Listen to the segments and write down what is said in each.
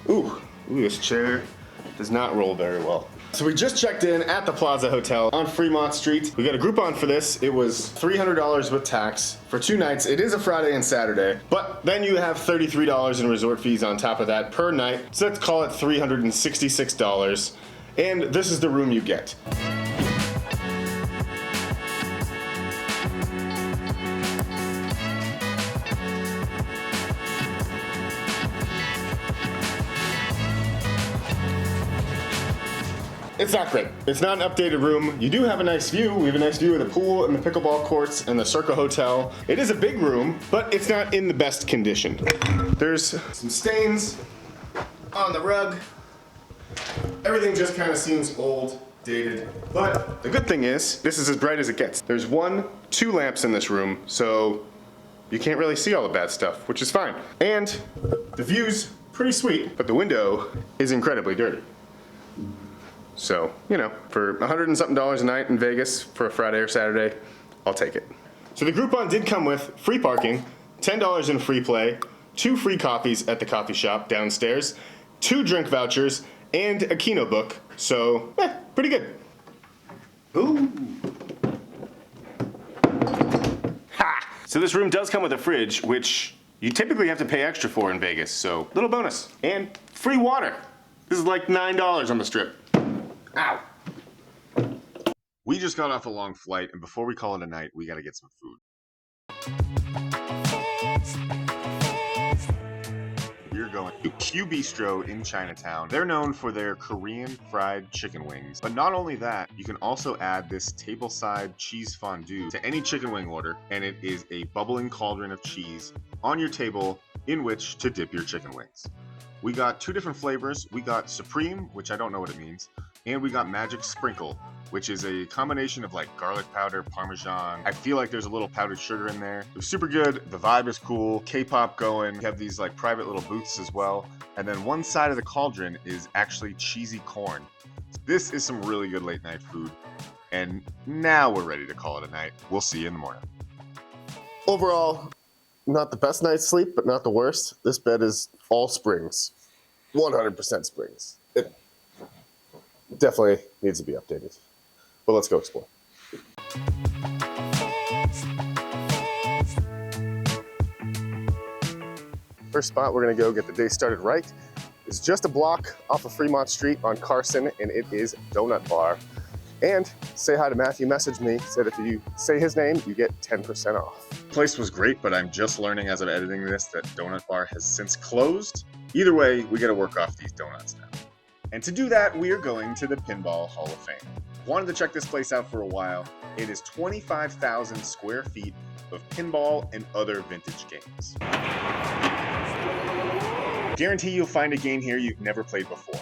Ooh, this chair does not roll very well. So we just checked in at the Plaza Hotel on Fremont Street. We got a Groupon for this. It was $300 with tax for 2 nights. It is a Friday and Saturday, but then you have $33 in resort fees on top of that per night. So let's call it $366. And this is the room you get. It's not great. It's not an updated room. You do have a nice view. We have a nice view of the pool and the pickleball courts and the Circa Hotel. It is a big room, but it's not in the best condition. There's some stains on the rug. Everything just kind of seems old, dated. But the good thing is, this is as bright as it gets. There's 2 lamps in this room, so you can't really see all the bad stuff, which is fine. And the view's pretty sweet, but the window is incredibly dirty. So, you know, for $100 and something a night in Vegas for a Friday or Saturday, I'll take it. So the Groupon did come with free parking, $10 in free play, 2 free coffees at the coffee shop downstairs, 2 drink vouchers, and a Kino book. So, pretty good. Ooh. Ha! So this room does come with a fridge, which you typically have to pay extra for in Vegas. So, little bonus. And free water. This is like $9 on the Strip. Ow. We just got off a long flight, and before we call it a night, we gotta get some food. We're going to Q Bistro in Chinatown. They're known for their Korean fried chicken wings. But not only that, you can also add this tableside cheese fondue to any chicken wing order, and it is a bubbling cauldron of cheese on your table in which to dip your chicken wings. We got 2 different flavors. We got Supreme, which I don't know what it means, and we got Magic Sprinkle, which is a combination of like garlic powder, Parmesan. I feel like there's a little powdered sugar in there. It was super good. The vibe is cool. K-pop going. We have these like private little booths as well. And then one side of the cauldron is actually cheesy corn. This is some really good late night food. And now we're ready to call it a night. We'll see you in the morning. Overall, not the best night's sleep, but not the worst. This bed is all springs. 100% springs. It definitely needs to be updated. But let's go explore. First spot we're gonna go get the day started right is just a block off of Fremont Street on Carson, and it is Donut Bar. And say hi to Matthew, messaged me, said if you say his name, you get 10% off. The place was great, but I'm just learning as I'm editing this that Donut Bar has since closed. Either way, we gotta work off these donuts now. And to do that, we are going to the Pinball Hall of Fame. Wanted to check this place out for a while. It is 25,000 square feet of pinball and other vintage games. Guarantee you'll find a game here you've never played before.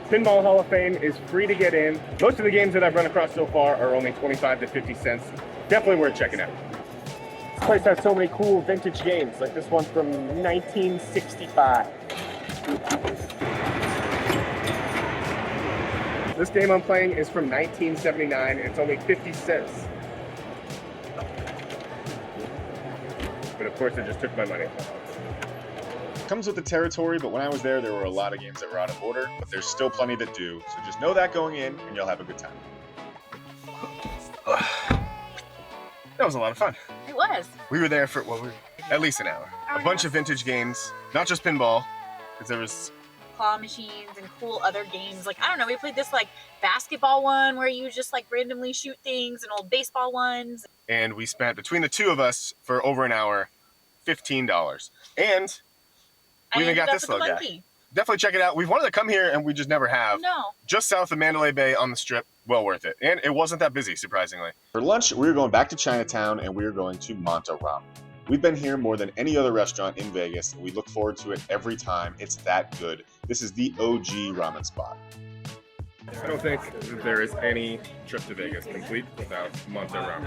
Pinball Hall of Fame is free to get in. Most of the games that I've run across so far are only 25 to 50 cents. Definitely worth checking out. This place has so many cool vintage games, like this one from 1965. This game I'm playing is from 1979, and it's only 50 cents. But of course, it just took my money. Comes with the territory, but when I was there were a lot of games that were out of order, but there's still plenty that do. So just know that going in, and you'll have a good time. That was a lot of fun. It was. We were there for, at least an hour. A bunch of vintage games, not just pinball, because there was claw machines and cool other games. Like, I don't know, we played this like basketball one where you just like randomly shoot things, and old baseball ones. And we spent, between the 2 of us, for over an hour, $15. And we even got this little guy. Definitely check it out. We've wanted to come here and we just never have. No. Just south of Mandalay Bay on the Strip. Well worth it. And it wasn't that busy, surprisingly. For lunch, we were going back to Chinatown and we were going to Monta Ram. We've been here more than any other restaurant in Vegas, and we look forward to it every time. It's that good. This is the OG ramen spot. I don't think there is any trip to Vegas complete without Monta Ram.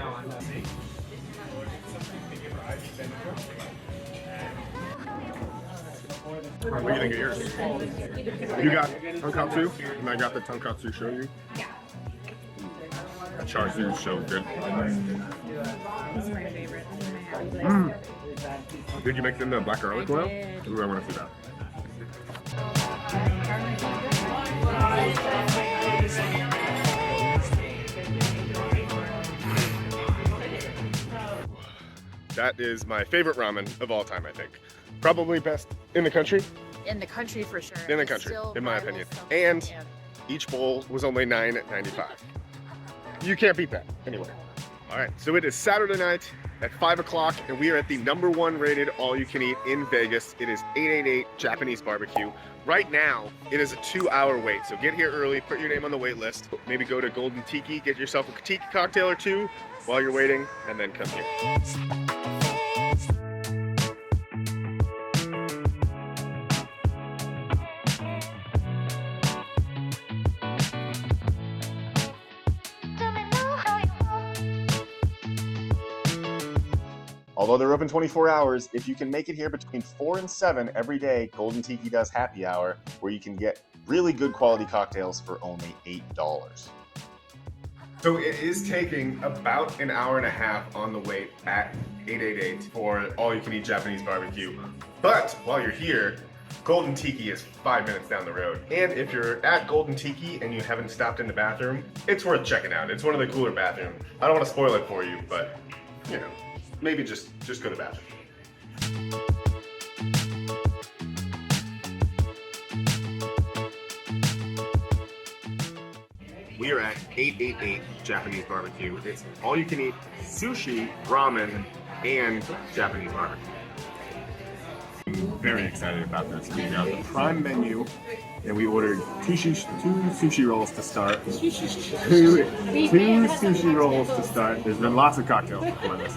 What do you think of yours? You got tonkatsu, and I got the tonkatsu shoyu. Yeah. The char siu is so good. This is my favorite. Did you make them the black garlic oil? Ooh, I want to see that. That is my favorite ramen of all time, I think. Probably best in the country. In the country for sure. In the country, in my opinion. And each bowl was only $9.95. You can't beat that anywhere. All right, so it is Saturday night at 5 o'clock, and we are at the #1 rated all-you-can-eat in Vegas. It is 888 Japanese BBQ. Right now, it is a 2-hour wait, so get here early, put your name on the wait list, maybe go to Golden Tiki, get yourself a tiki cocktail or two while you're waiting, and then come here. Although they're open 24 hours, if you can make it here between 4 and 7 every day, Golden Tiki does happy hour, where you can get really good quality cocktails for only $8. So it is taking about an hour and a half on the wait at 888 for all-you-can-eat Japanese barbecue. But while you're here, Golden Tiki is 5 minutes down the road. And if you're at Golden Tiki and you haven't stopped in the bathroom, it's worth checking out. It's one of the cooler bathrooms. I don't want to spoil it for you, but, you know, maybe just go to the bathroom. We are at 888 Japanese barbecue. It's all you can eat sushi, ramen, and Japanese barbecue. I'm very excited about this. We got the prime menu, and we ordered two sushi rolls to start. Two sushi rolls to start. There's been lots of cocktails before this.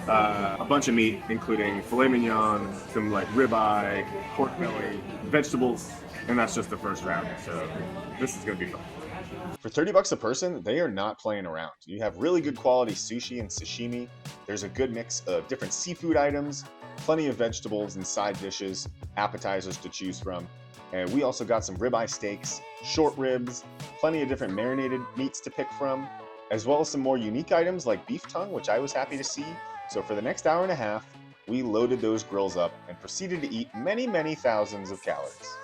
A bunch of meat, including filet mignon, some like ribeye, pork belly, vegetables, and that's just the first round. So this is gonna be fun. For $30 a person, they are not playing around. You have really good quality sushi and sashimi. There's a good mix of different seafood items, plenty of vegetables and side dishes, appetizers to choose from. And we also got some ribeye steaks, short ribs, plenty of different marinated meats to pick from, as well as some more unique items like beef tongue, which I was happy to see. So for the next hour and a half, we loaded those grills up and proceeded to eat many, many thousands of calories.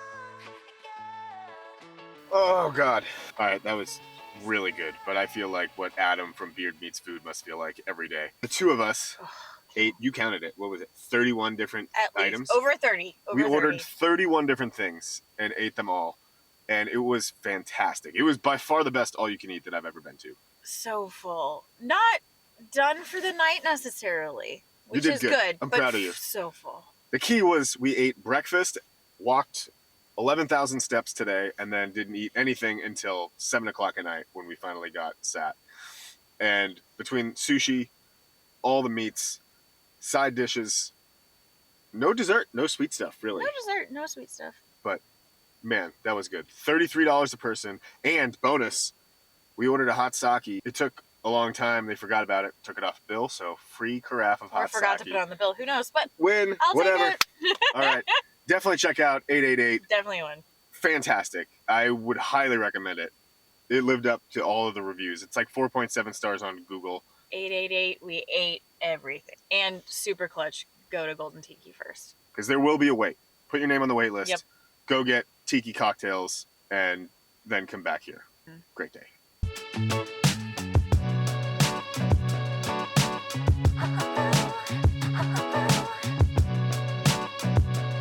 Oh God. All right, that was really good, but I feel like what Adam from Beard Meats Food must feel like every day. The two of us ate, you counted it, what was it, 31 different items? Over 30. We ordered 31 different things and ate them all, and it was fantastic. It was by far the best all-you-can-eat that I've ever been to. So full. Not done for the night necessarily, which is good. I'm proud of you. So full. The key was we ate breakfast, walked 11,000 steps today, and then didn't eat anything until 7 o'clock at night when we finally got sat. And between sushi, all the meats, side dishes, no dessert, no sweet stuff, really. No dessert, no sweet stuff. But man, that was good. $33 a person, and bonus, we ordered a hot sake. It took a long time. They forgot about it. Took it off the bill, so free carafe of hot sake. Or forgot to put it on the bill. Who knows? But win, I'll whatever. take it. All right. Definitely check out 888. Definitely one. Fantastic. I would highly recommend it. It lived up to all of the reviews. It's like 4.7 stars on Google. 888, we ate everything. And super clutch, go to Golden Tiki first. Because there will be a wait. Put your name on the wait list. Yep. Go get tiki cocktails and then come back here. Great day.